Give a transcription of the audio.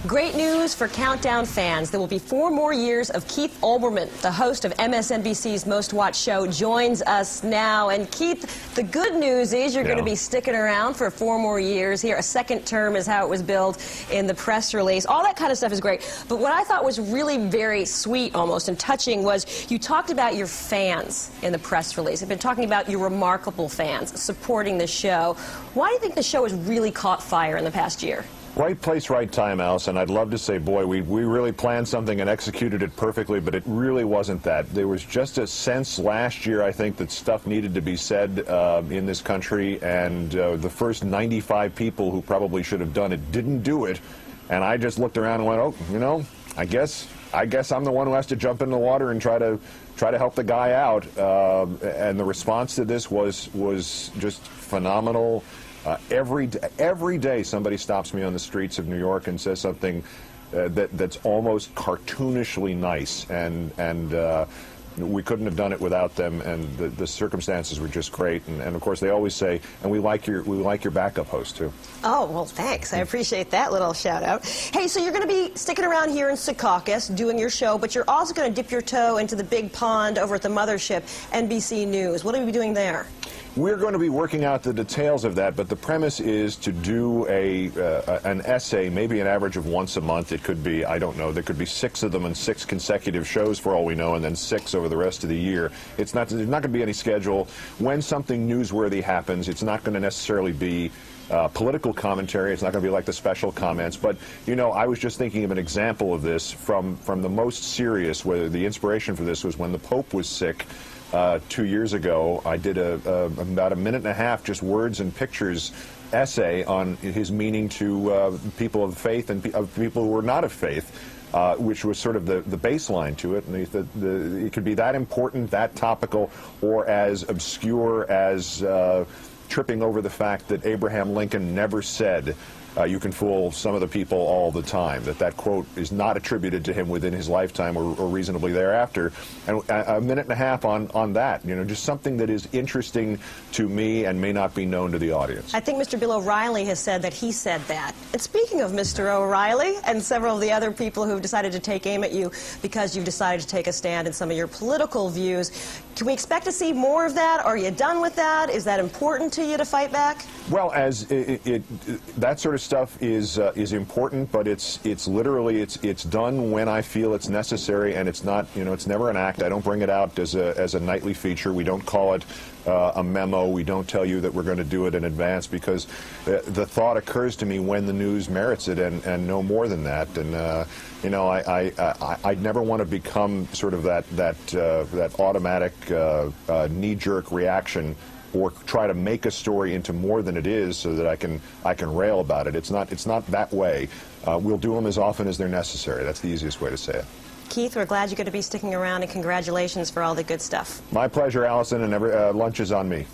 Great news for Countdown fans. There will be 4 more years of Keith Olbermann, the host of MSNBC's Most Watched show, joins us now. And Keith, the good news is you're going to be sticking around for 4 more years here. A second term is how it was billed in the press release. All that kind of stuff is great. But what I thought was really very sweet almost and touching was you talked about your fans in the press release. You've been talking about your remarkable fans supporting the show. Why do you think the show has really caught fire in the past year? Right place, right time, Allison. I'd love to say, boy, we really planned something and executed it perfectly, but it really wasn't that. There was just a sense last year, I think, that stuff needed to be said in this country, and the first 95 people who probably should have done it didn't do it, and I just looked around and went, oh, you know, I guess I'm the one who has to jump in the water and try to help the guy out, and the response to this was just phenomenal. Every day somebody stops me on the streets of New York and says something that's almost cartoonishly nice, and we couldn't have done it without them, and the circumstances were just great. And of course they always say, and we like your backup host too. Oh, well, thanks. I appreciate that little shout out. Hey, so you're going to be sticking around here in Secaucus doing your show, but you're also going to dip your toe into the big pond over at the mothership, NBC News. What are you doing there? We're going to be working out the details of that, but the premise is to do an essay, maybe an average of once a month. It could be, I don't know, there could be 6 of them in 6 consecutive shows for all we know, and then 6 over the rest of the year. There's not going to be any schedule. When something newsworthy happens, it's not going to necessarily be political commentary. It's not going to be like the special comments. But, you know, I was just thinking of an example of this from the most serious, where the inspiration for this was when the Pope was sick. 2 years ago, I did about a minute and a half, just words and pictures essay on his meaning to people of faith and people who were not of faith, which was sort of the baseline to it. And it could be that important, that topical, or as obscure as tripping over the fact that Abraham Lincoln never said, you can fool some of the people all the time, that quote is not attributed to him within his lifetime or reasonably thereafter. And a minute and a half on that, you know, just something that is interesting to me and may not be known to the audience. I think Mr. Bill O'Reilly has said that he said that. And speaking of Mr. O'Reilly and several of the other people who've decided to take aim at you because you've decided to take a stand in some of your political views, can we expect to see more of that? Are you done with that? Is that important to you to fight back? Well, as that sort of stuff is important, but it's literally it's done when I feel it's necessary, and it's not, you know, it's never an act. I don't bring it out as a nightly feature. We don't call it a memo. We don't tell you that we're going to do it in advance, because the thought occurs to me when the news merits it, and no more than that. And you know, I'd never want to become sort of that automatic knee-jerk reaction, or try to make a story into more than it is so that I can rail about it. It's not that way. We'll do them as often as they're necessary. That's the easiest way to say it. Keith, we're glad you're going to be sticking around, and congratulations for all the good stuff. My pleasure, Allison, and lunch is on me.